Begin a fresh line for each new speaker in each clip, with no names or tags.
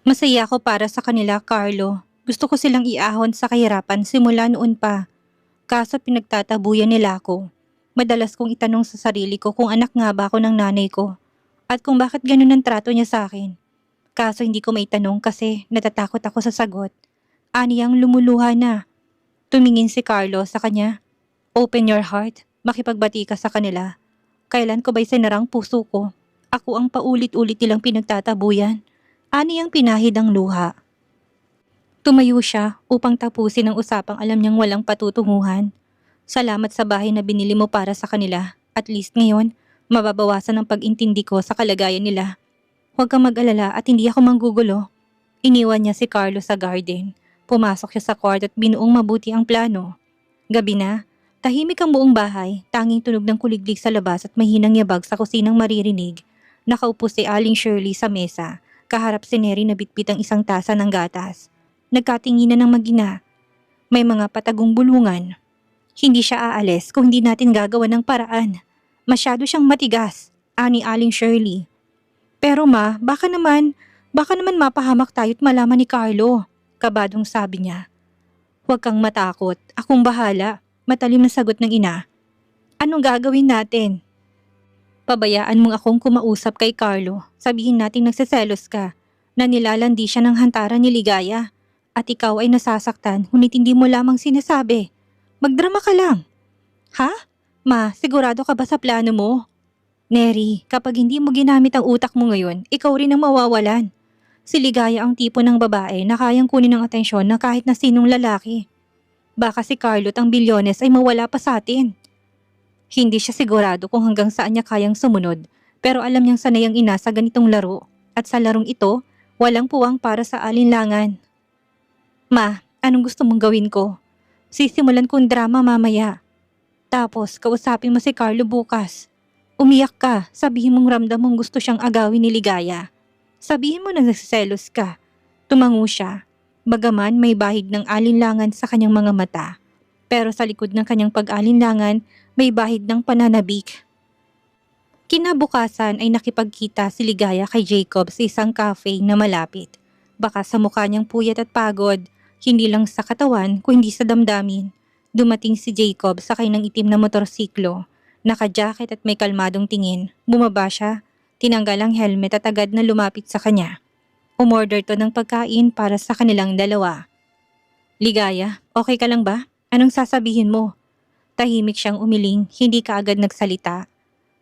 Masaya ako para sa kanila, Carlo. Gusto ko silang iahon sa kahirapan simula noon pa. Kaso pinagtatabuyan nila ako. Madalas kong itanong sa sarili ko kung anak nga ba ako ng nanay ko at kung bakit ganun ang trato niya sa akin. Kaso hindi ko maitanong kasi natatakot ako sa sagot. Aniyang lumuluha na. Tumingin si Carlo sa kanya. Open your heart. Makipagbati ka sa kanila. Kailan ko ba'y sinarang puso ko? Ako ang paulit-ulit nilang pinagtatabuyan. Aniyang pinahid ang luha. Tumayo siya upang tapusin ang usapang alam niyang walang patutunguhan. Salamat sa bahay na binili mo para sa kanila. At least ngayon, mababawasan ang pag-intindi ko sa kalagayan nila. Huwag kang mag-alala at hindi ako manggugulo. Iniwan niya si Carlo sa garden. Pumasok siya sa court at binuong mabuti ang plano. Gabi na, tahimik ang buong bahay, tanging tunog ng kuliglig sa labas at mahinang yabag sa kusinang maririnig. Nakaupo si Aling Shirley sa mesa, kaharap si Neri na bitbit ang isang tasa ng gatas. Nagkatinginan ng magina. May mga patagong bulungan. Hindi siya aalis kung hindi natin gagawa ng paraan. Masyado siyang matigas, ani Aling Shirley. Pero ma, baka naman mapahamak tayo't malaman ni Carlo, kabadong sabi niya. Huwag kang matakot, akong bahala, matalim na sagot ng ina. Anong gagawin natin? Pabayaan mong akong kumausap kay Carlo, sabihin nating nagseselos ka, na nilalandi siya ng hantaran ni Ligaya. At ikaw ay nasasaktan, ngunit hindi mo lamang sinasabi. Magdrama ka lang. Ha? Ma, sigurado ka ba sa plano mo? Neri, kapag hindi mo ginamit ang utak mo ngayon, ikaw rin ang mawawalan. Si Ligaya ang tipo ng babae na kayang kunin ang atensyon ng kahit na sinong lalaki. Baka si Carlot ang bilyones ay mawala pa sa atin. Hindi siya sigurado kung hanggang saan niya kayang sumunod, pero alam niyang sanay ang ina sa ganitong laro. At sa larong ito, walang puwang para sa alinlangan. Ma, anong gusto mong gawin ko? Sisimulan kong drama mamaya. Tapos, kausapin mo si Carlo bukas. Umiyak ka, sabihin mong ramdam mong gusto siyang agawin ni Ligaya. Sabihin mo na nagsiselos ka. Tumango siya. Bagaman may bahid ng alinlangan sa kanyang mga mata. Pero sa likod ng kanyang pag-alinlangan, may bahid ng pananabik. Kinabukasan ay nakipagkita si Ligaya kay Jacob sa isang cafe na malapit. Baka sa mukha niyang puyat at pagod, hindi lang sa katawan kundi sa damdamin. Dumating si Jacob sakay ng itim na motorsiklo. Naka-jacket at may kalmadong tingin. Bumaba siya, tinanggal ang helmet at agad na lumapit sa kanya. Umorder to ng pagkain para sa kanilang dalawa. Ligaya, okay ka lang ba? Anong sasabihin mo? Tahimik siyang umiling, hindi kaagad nagsalita.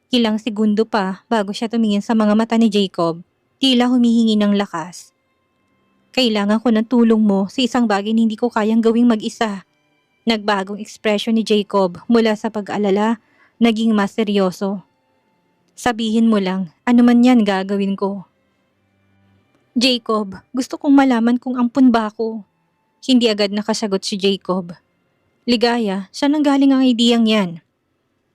Ilang segundo pa bago siya tumingin sa mga mata ni Jacob, tila humihingi ng lakas. Kailangan ko ng tulong mo sa isang bagay na hindi ko kayang gawing mag-isa. Nagbagong ekspresyon ni Jacob mula sa pag-alala, naging mas seryoso. Sabihin mo lang, ano man yan gagawin ko. Jacob, gusto kong malaman kung ampun ba ako. Hindi agad nakasagot si Jacob. Ligaya, saan nanggaling ang ideyang yan?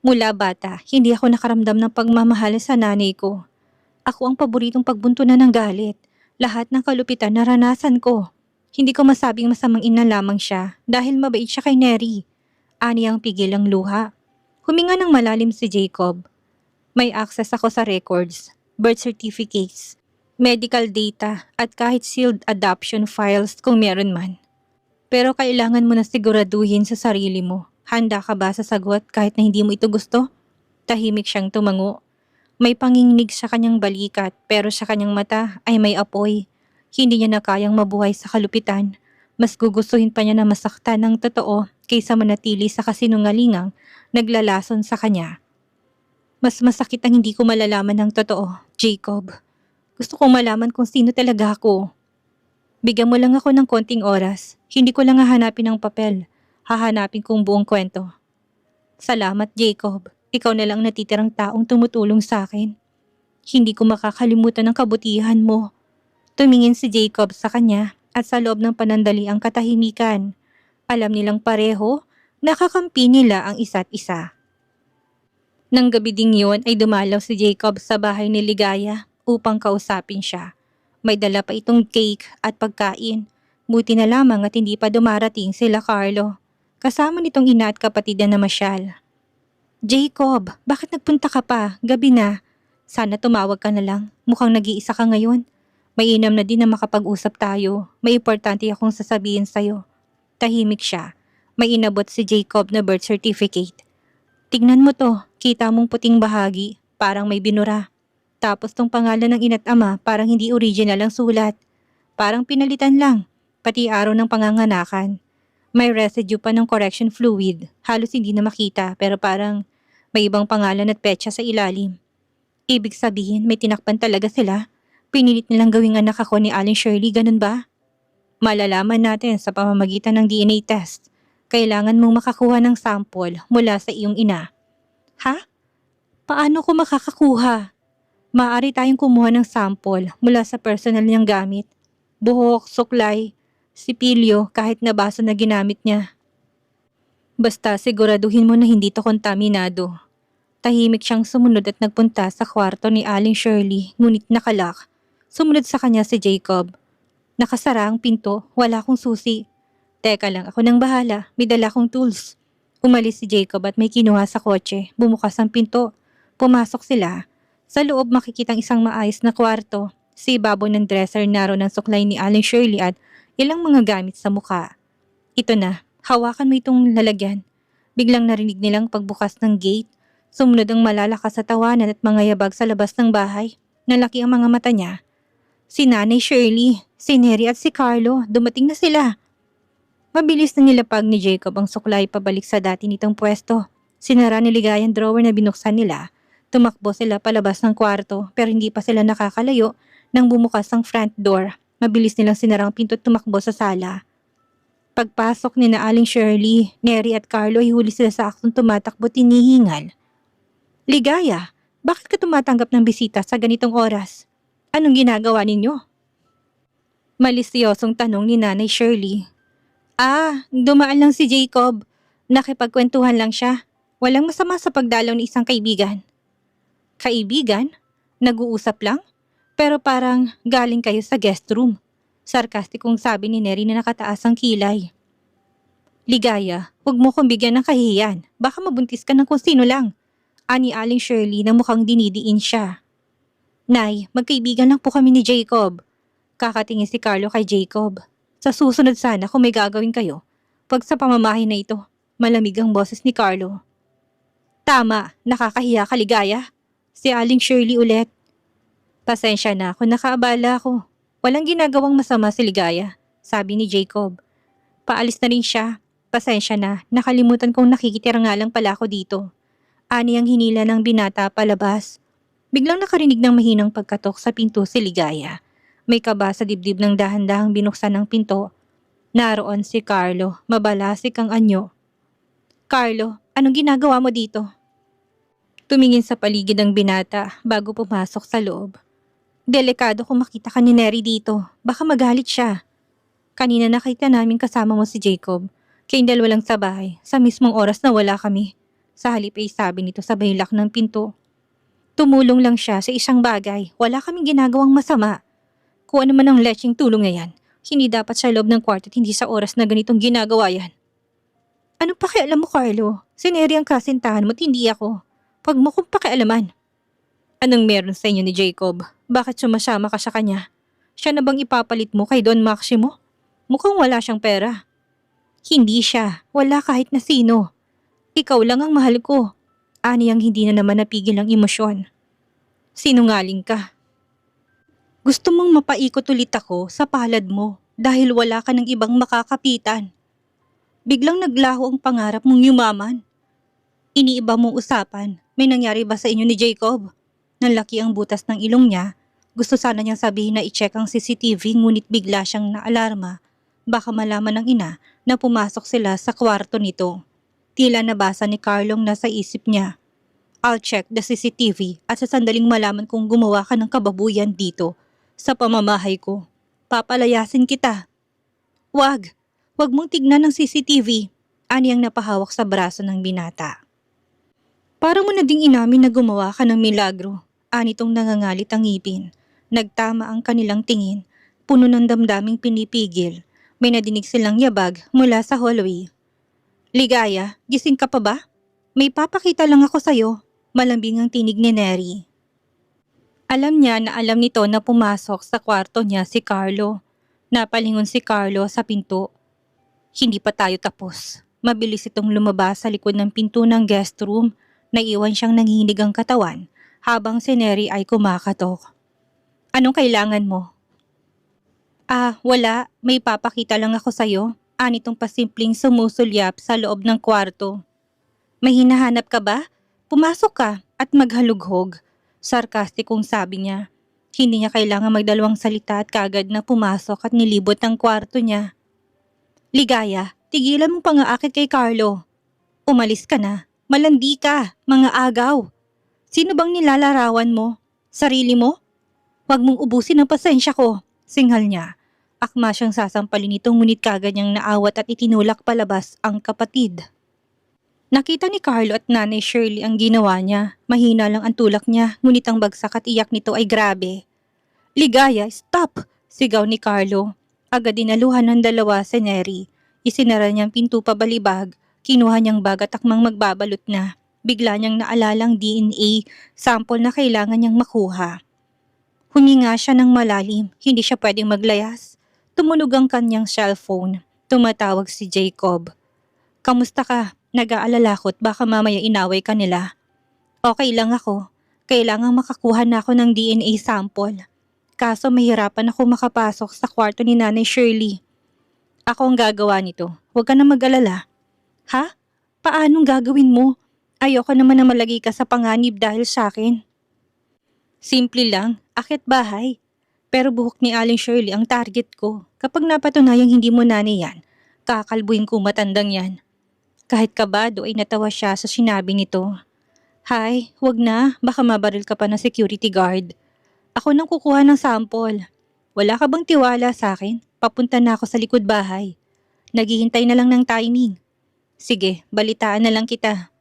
Mula bata, hindi ako nakaramdam ng pagmamahal sa nanay ko. Ako ang paboritong pagbuntunan ng galit. Lahat ng kalupitan naranasan ko. Hindi ko masabing masamang ina lamang siya dahil mabait siya kay Neri. Ani ang pigil ang luha. Huminga ng malalim si Jacob. May access ako sa records, birth certificates, medical data at kahit sealed adoption files kung meron man. Pero kailangan mo na siguraduhin sa sarili mo. Handa ka ba sa sagot kahit na hindi mo ito gusto? Tahimik siyang tumango. May pangingnig sa kanyang balikat pero sa kanyang mata ay may apoy. Hindi niya na kayang mabuhay sa kalupitan. Mas gugustuhin pa niya na masaktan ng totoo kaysa manatili sa kasinungalingang naglalason sa kanya. Mas masakit ang hindi ko malalaman ng totoo, Jacob. Gusto kong malaman kung sino talaga ako. Bigyan mo lang ako ng konting oras. Hindi ko lang hahanapin ang papel. Hahanapin kong buong kwento. Salamat, Jacob. Ikaw na lang natitirang taong tumutulong sa akin. Hindi ko makakalimutan ang kabutihan mo. Tumingin si Jacob sa kanya at sa loob ng panandali ang katahimikan. Alam nilang pareho, nakakampi nila ang isa't isa. Nang gabi ding yun ay dumalaw si Jacob sa bahay ni Ligaya upang kausapin siya. May dala pa itong cake at pagkain. Buti na lamang at hindi pa dumarating sila Carlo. Kasama nitong ina at kapatid na namasyal. Jacob, bakit nagpunta ka pa? Gabi na. Sana tumawag ka na lang. Mukhang nag-iisa ka ngayon. Mainam na din na makapag-usap tayo. May importante akong sasabihin sa'yo. Tahimik siya. May inabot si Jacob na birth certificate. Tignan mo to, kita mong puting bahagi, parang may binura. Tapos tong pangalan ng ina't ama, parang hindi original ang sulat. Parang pinalitan lang, pati araw ng panganganakan. May residue pa ng correction fluid, halos hindi na makita pero parang may ibang pangalan at petsa sa ilalim. Ibig sabihin may tinakpan talaga sila. Pinilit nilang gawing anak ako ni Aling Shirley, ganun ba? Malalaman natin sa pamamagitan ng DNA test. Kailangan mong makakuha ng sample mula sa iyong ina. Ha? Paano ko makakakuha? Maaari tayong kumuha ng sample mula sa personal niyang gamit. Buhok, suklay, sipilyo kahit na baso na ginamit niya. Basta siguraduhin mo na hindi to kontaminado. Tahimik siyang sumunod at nagpunta sa kwarto ni Aling Shirley ngunit nakalak. Sumunod sa kanya si Jacob. Nakasara ang pinto, wala akong susi. Teka lang, ako nang bahala, may dala akong tools. Umalis si Jacob at may kinuha sa kotse, bumukas ang pinto. Pumasok sila. Sa loob makikitang isang maayos na kwarto. Si ibabaw ng dresser naroon ng suklay ni Aling Shirley at ilang mga gamit sa muka. Ito na, hawakan mo itong lalagyan. Biglang narinig nilang pagbukas ng gate. Sumunod ang malalakas sa tawanan at mga yabag sa labas ng bahay. Nalaki ang mga mata niya. Si Nanay Shirley, si Neri at si Carlo, dumating na sila. Mabilis na nilapag ni Jacob ang suklay pabalik sa dati nitong pwesto. Sinara ni Ligaya ang drawer na binuksan nila. Tumakbo sila palabas ng kwarto pero hindi pa sila nakakalayo nang bumukas ang front door. Mabilis nilang sinara ang pinto at tumakbo sa sala. Pagpasok ni na Aling Shirley, Neri at Carlo ay huli sila sa aktong tumatakbo tinihingal. Ligaya, bakit ka tumatanggap ng bisita sa ganitong oras? Anong ginagawa ninyo? Malisyosong tanong ni Nanay Shirley. Dumaan lang si Jacob. Nakipagkwentuhan lang siya. Walang masama sa pagdalaw ng isang kaibigan. Kaibigan? Nag-uusap lang? Pero parang galing kayo sa guest room. Sarkastikong sabi ni Neri na nakataas ang kilay. Ligaya, huwag mo kong bigyan ng kahihiyan. Baka mabuntis ka ng kung sino lang. Ani Aling Shirley na mukhang dinidiin siya. Nay, magkaibigan lang po kami ni Jacob. Kakatingin si Carlo kay Jacob. Sa susunod sana kung may gagawin kayo. Pag sa pamamahay na ito, malamig ang boses ni Carlo. Tama, nakakahiya ka Ligaya. Si Aling Shirley ulit. Pasensya na kung nakaabala ako. Walang ginagawang masama si Ligaya, sabi ni Jacob. Paalis na rin siya. Pasensya na, nakalimutan kong nakikitira nga lang pala ako dito. Ani ang hinila ng binata palabas. Biglang nakarinig ng mahinang pagkatok sa pinto si Ligaya. May kaba sa dibdib ng dahan-dahang binuksan ng pinto. Naroon si Carlo, mabalasik ang anyo. Carlo, anong ginagawa mo dito? Tumingin sa paligid ang binata bago pumasok sa loob. Delikado kung makita ka ni Neri dito, baka magalit siya. Kanina nakita namin kasama mo si Jacob. Kayong dalawa lang sa bahay, sa mismong oras na wala kami. Sa halip ay sabi nito sa baylak ng pinto. Tumulong lang siya sa isang bagay, wala kaming ginagawang masama. Kung ano man ang lecheng tulong na yan, hindi dapat sa loob ng kwarto at hindi sa oras na ganitong ginagawa yan. Anong pakialam mo Carlo? Si Neri ang kasintahan mo at hindi ako. Pag mo kong pakialaman. Anong meron sa inyo ni Jacob? Bakit sumasama ka sa kanya? Siya na bang ipapalit mo kay Don Maximo? Mukhang wala siyang pera. Hindi siya. Wala kahit na sino. Ikaw lang ang mahal ko. Ani ang hindi na naman napigil ang emosyon. Sinungaling ka. Gusto mong mapaikot ulit ako sa palad mo dahil wala ka ng ibang makakapitan. Biglang naglaho ang pangarap mong yumaman. Iniiba mong usapan. May nangyari ba sa inyo ni Jacob? Nanlaki ang butas ng ilong niya. Gusto sana niyang sabihin na i-check ang CCTV ngunit bigla siyang naalarma. Baka malaman ng ina na pumasok sila sa kwarto nito. Tila nabasa ni Carlong nasa isip niya. I'll check the CCTV at sa sandaling malaman kung gumawa ka ng kababuyan dito sa pamamahay ko. Papalayasin kita. Wag mong tignan ng CCTV. Ani ang napahawak sa braso ng binata. Parang mo na ding inamin na gumawa ka ng milagro. Anitong nangangalit ang ngipin. Nagtama ang kanilang tingin. Puno ng damdaming pinipigil. May nadinig silang yabag mula sa hallway. Ligaya, gising ka pa ba? May papakita lang ako sa'yo. Malambing ang tinig ni Neri. Alam niya na alam nito na pumasok sa kwarto niya si Carlo. Napalingon si Carlo sa pinto. Hindi pa tayo tapos. Mabilis itong lumabas sa likod ng pinto ng guest room. Naiwan siyang nangihinig ang katawan habang si Neri ay kumakatok. Anong kailangan mo? Wala. May papakita lang ako sa'yo. Anitong pasimpleng sumusulyap sa loob ng kwarto. May hinahanap ka ba? Pumasok ka at maghalughog. Sarkastikong sabi niya. Hindi niya kailangan magdalawang salita at kagad na pumasok at nilibot ang kwarto niya. Ligaya, tigilan mo pang-aakit kay Carlo. Umalis ka na. Malandi ka, mga agaw. Sino bang nilalarawan mo? Sarili mo? Huwag mong ubusin ang pasensya ko, singhal niya. Akma siyang sasampalin nito ngunit kagad niyang naawat at itinulak palabas ang kapatid. Nakita ni Carlo at Nanay Shirley ang ginawa niya. Mahina lang ang tulak niya ngunit ang bagsak at iyak nito ay grabe. Ligaya, stop! Sigaw ni Carlo. Agad dinaluhan ng dalawa si Neri. Isinara niyang pinto pabalibag. Kinuha niyang bag at akmang magbabalot na. Bigla niyang naalalang DNA sample na kailangan niyang makuha. Huminga siya ng malalim. Hindi siya pwedeng maglayas. Tumunog ang kanyang cellphone. Tumatawag si Jacob. Kamusta ka? Nag-aalala ko't baka mamaya inaway ka nila. Okay lang ako. Kailangang makakuha na ako ng DNA sample. Kaso mahirapan ako makapasok sa kwarto ni Nanay Shirley. Ako ang gagawa nito. Huwag ka na mag-alala. Ha? Paanong gagawin mo? Ayoko naman na malagi ka sa panganib dahil sa akin. Simple lang, akit bahay. Pero buhok ni Aling Shirley ang target ko. Kapag napatunayang hindi mo nanay yan, kakalbuhin ko matandang yan. Kahit kabado ay natawa siya sa sinabi nito. Hay, wag na, baka mabaril ka pa ng security guard. Ako nang kukuha ng sample. Wala ka bang tiwala sa akin? Papunta na ako sa likod bahay. Naghihintay na lang ng timing. Sige, balitaan na lang kita.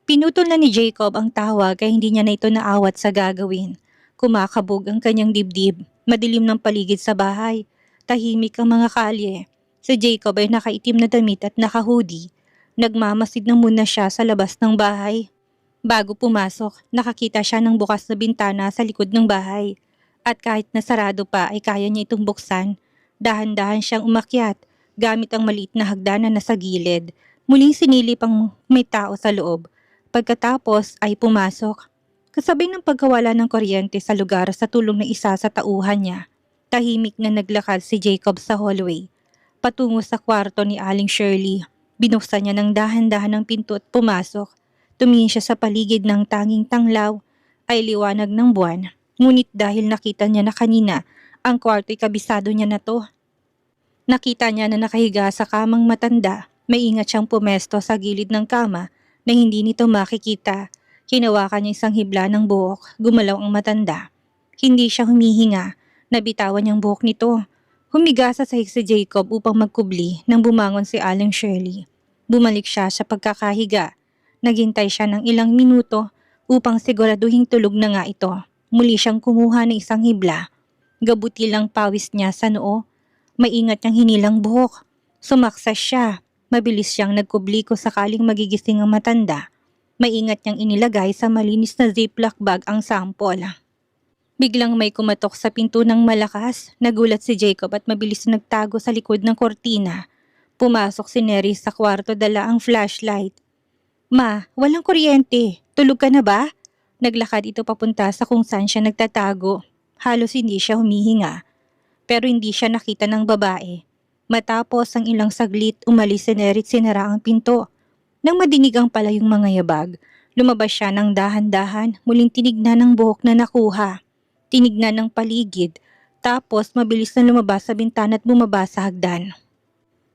Pinutol na ni Jacob ang tawag kaya hindi niya na ito naawat sa gagawin. Kumakabog ang kanyang dibdib. Madilim ng paligid sa bahay. Tahimik ang mga kalye. Si Jacob ay nakaitim na damit at naka-hoodie. Nagmamasid na muna siya sa labas ng bahay. Bago pumasok, nakakita siya ng bukas na bintana sa likod ng bahay. At kahit nasarado pa ay kaya niya itong buksan. Dahan-dahan siyang umakyat gamit ang maliit na hagdanan na nasa gilid. Muling sinilip ang may tao sa loob. Pagkatapos ay pumasok. Kasabay ng pagkawala ng kuryente sa lugar sa tulong ng isa sa tauhan niya. Tahimik na naglakad si Jacob sa hallway. Patungo sa kwarto ni Aling Shirley. Binuksan niya ng dahan-dahan ang pinto at pumasok. Tumingin siya sa paligid ng tanging tanglaw ay liwanag ng buwan. Ngunit dahil nakita niya na kanina, ang kwarto'y kabisado niya na to. Nakita niya na nakahiga sa kamang matanda. May ingat siyang pumesto sa gilid ng kama na hindi nito makikita. Hinawakan niya isang hibla ng buhok. Gumalaw ang matanda. Hindi siya humihinga. Nabitawan niyang buhok nito. Humiga sa sahig si Jacob upang magkubli nang bumangon si Aling Shirley. Bumalik siya sa pagkakahiga. Naghintay siya ng ilang minuto upang siguraduhing tulog na nga ito. Muli siyang kumuha ng isang hibla. Gabuti lang pawis niya sa noo. Maingat niyang hinilang buhok. Sumaksas siya. Mabilis siyang nagkubli kung sakaling magigising ang matanda. Maingat niyang inilagay sa malinis na ziplock bag ang sample. Biglang may kumatok sa pinto ng malakas. Nagulat si Jacob at mabilis nagtago sa likod ng kortina. Pumasok si Neri sa kwarto, dala ang flashlight. Ma, walang kuryente. Tulog ka na ba? Naglakad ito papunta sa kung saan siya nagtatago. Halos hindi siya humihinga. Pero hindi siya nakita ng babae. Matapos ang ilang saglit, umalis si Neri at sinara ang pinto. Nang madinig ang palayong mga yabag, lumabas siya ng dahan-dahan, muling tinignan ng buhok na nakuha. Tinignan ng paligid, tapos mabilis na lumabas sa bintana at bumaba sa hagdan.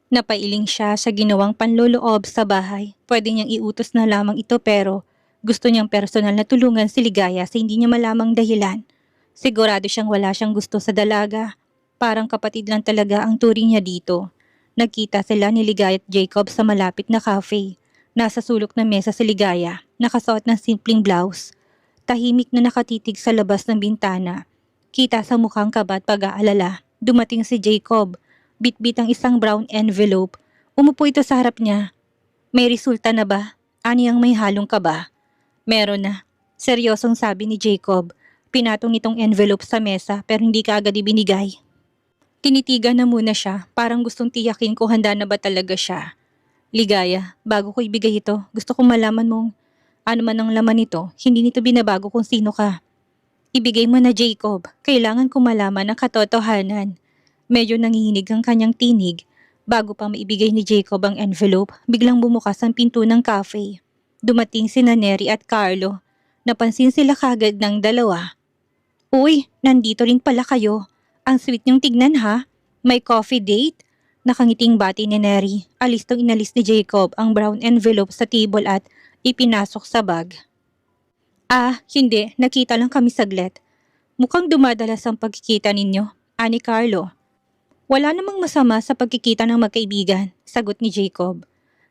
Napailing siya sa ginawang panloloob sa bahay. Pwede niyang iutos na lamang ito pero gusto niyang personal na tulungan si Ligaya sa hindi niya malamang dahilan. Sigurado siyang wala siyang gusto sa dalaga. Parang kapatid lang talaga ang turing niya dito. Nagkita sila ni Ligaya at Jacob sa malapit na cafe. Nasa sulok ng mesa si Ligaya, nakasuot ng simpleng blouse. Tahimik na nakatitig sa labas ng bintana. Kita sa mukhang kaba at pag-aalala. Dumating si Jacob. Bitbit ang isang brown envelope. Umupo ito sa harap niya. May resulta na ba? Ani ang may halong kaba? Meron na. Seryosong sabi ni Jacob. Pinatong nitong envelope sa mesa pero hindi kaagad ibinigay. Tinitigan na muna siya, parang gustong tiyakin kung handa na ba talaga siya. Ligaya, bago ko ibigay ito, gusto kong malaman mong ano man ang laman nito, hindi nito binabago kung sino ka. Ibigay mo na, Jacob. Kailangan ko malaman ang katotohanan. Medyo nangihinig ang kanyang tinig. Bago pa maibigay ni Jacob ang envelope, biglang bumukas ang pinto ng cafe. Dumating sina Neri at Carlo. Napansin sila kagad ng dalawa. Uy, nandito rin pala kayo. Ang sweet niyong tignan ha. May coffee date? Nakangiting bati ni Neri. Alistong inalis ni Jacob ang brown envelope sa table at ipinasok sa bag. Hindi. Nakita lang kami saglit. Mukhang dumadalas ang pagkikita ninyo, ani Carlo. Wala namang masama sa pagkikita ng magkaibigan, sagot ni Jacob.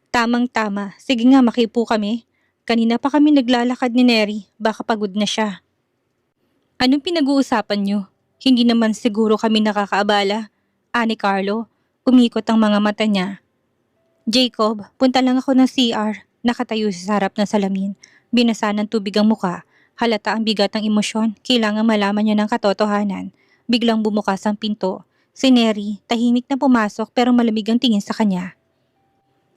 Tamang-tama. Sige nga, makipo kami. Kanina pa kami naglalakad ni Neri. Baka pagod na siya. Anong pinag-uusapan niyo? Hindi naman siguro kami nakakaabala, ani Carlo. Umikot ang mga mata niya. Jacob, punta lang ako ng CR. Nakatayo sa harap ng salamin. Binasa ng tubig ang muka. Halata ang bigat ng emosyon. Kailangan malaman niya ng katotohanan. Biglang bumukas ang pinto. Si Neri, tahimik na pumasok pero malamig ang tingin sa kanya.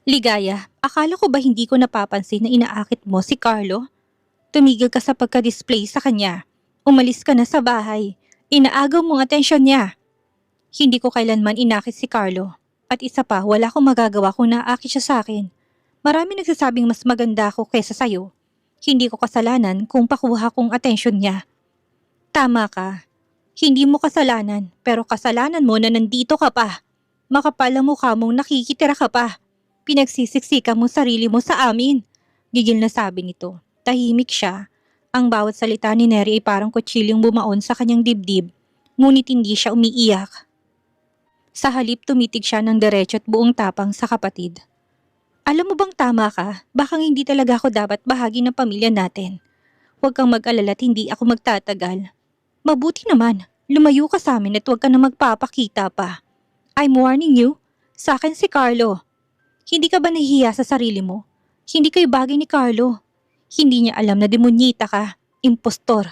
Ligaya, akala ko ba hindi ko napapansin na inaakit mo si Carlo? Tumigil ka sa pagka-display sa kanya. Umalis ka na sa bahay. Inaagaw mo ang atensyon niya. Hindi ko kailanman inakit si Carlo. At isa pa, wala akong magagawa kung naakit siya sa akin. Marami nagsasabing mas maganda ako kaysa sayo. Hindi ko kasalanan kung pakuha kong atensyon niya. Tama ka. Hindi mo kasalanan, pero kasalanan mo na nandito ka pa. Makapal ang mukha mong nakikitira ka pa. Pinagsisiksika mo sarili mo sa amin. Gigil na sabi nito. Tahimik siya. Ang bawat salita ni Neri ay parang kutsilyong bumaon sa kanyang dibdib. Ngunit hindi siya umiiyak. Sa halip tumitig siya ng diretso at buong tapang sa kapatid. Alam mo bang tama ka? Baka hindi talaga ako dapat bahagi ng pamilya natin. Huwag kang mag-alala at hindi ako magtatagal. Mabuti naman, lumayo ka sa amin at huwag ka na magpapakita pa. I'm warning you, sa akin si Carlo. Hindi ka ba nahihiya sa sarili mo? Hindi kayo bagay ni Carlo. Hindi niya alam na demonyita ka, impostor.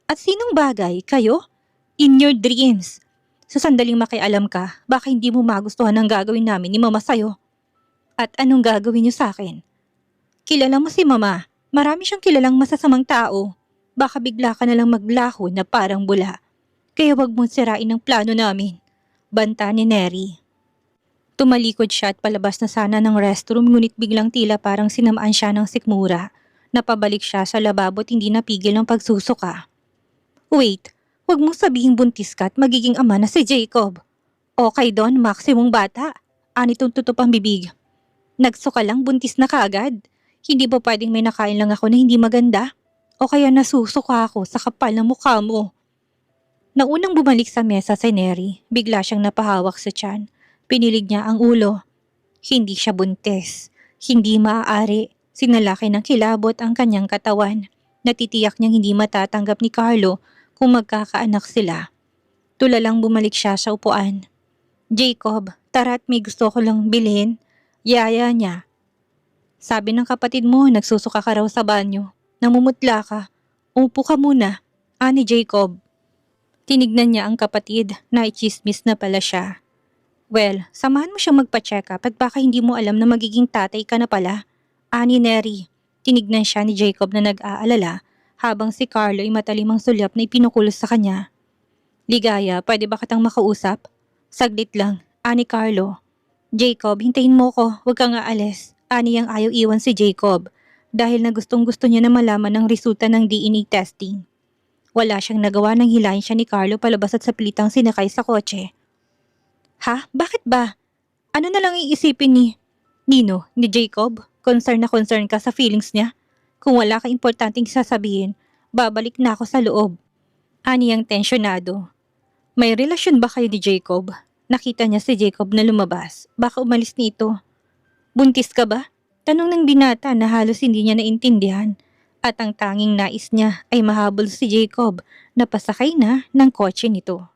At sinong bagay? Kayo? In your dreams. Sa sandaling makialam ka, baka hindi mo magustuhan ang gagawin namin ni Mama sa'yo. At anong gagawin niyo sa akin? Kilala mo si Mama. Marami siyang kilalang masasamang tao. Baka bigla ka nalang maglaho na parang bula. Kaya wag mong sirain ang plano namin. Banta ni Neri. Tumalikod siya at palabas na sana ng restroom ngunit biglang tila parang sinamaan siya ng sikmura. Napabalik siya sa lababo at hindi napigil ang pagsusuka. Wait, wag mong sabihing buntis ka at magiging ama na si Jacob. Okay doon, maksimong bata. Anitong tutup ang bibig. Nagsuka lang, buntis na kaagad. Hindi ba pwedeng may nakain lang ako na hindi maganda? O kaya nasusuka ako sa kapal ng mukha mo? Naunang bumalik sa mesa si Neri, bigla siyang napahawak sa tiyan. Pinilig niya ang ulo. Hindi siya buntis. Hindi maaari. Sinalaki ng kilabot ang kanyang katawan. Natitiyak niyang hindi matatanggap ni Carlo kung magkakaanak sila. Tulalang bumalik siya sa upuan. Jacob, tara at may gusto ko lang bilhin. Yaya niya. Sabi ng kapatid mo, nagsusuka ka raw sa banyo. Namumutla ka. Upo ka muna. Ani Jacob. Tinignan niya ang kapatid na ichismis na pala siya. Well, samahan mo siyang magpa-check up at baka hindi mo alam na magiging tatay ka na pala. Ani Neri. Tinignan siya ni Jacob na nag-aalala habang si Carlo ay matalimang sulyap na ipinukulos sa kanya. Ligaya, pwede ba kitang makausap? Saglit lang. Ani Carlo. Jacob, hintayin mo ko. Huwag kang aalis. Ani ang ayaw iwan si Jacob dahil na gustong-gusto niya na malaman ang resulta ng DNA testing. Wala siyang nagawa nang hilahin siya ni Carlo palabas at sa pilitang sinakay sa kotse. Ha? Bakit ba? Ano na lang iisipin ni Jacob? Concern na concern ka sa feelings niya? Kung wala ka importanteng sasabihin, babalik na ako sa loob. Ani ang tensyonado. May relasyon ba kayo ni Jacob? Nakita niya si Jacob na lumabas. Baka umalis nito. Buntis ka ba? Tanong ng binata na halos hindi niya naintindihan. At ang tanging nais niya ay mahabol si Jacob na pasakay na ng kotse nito.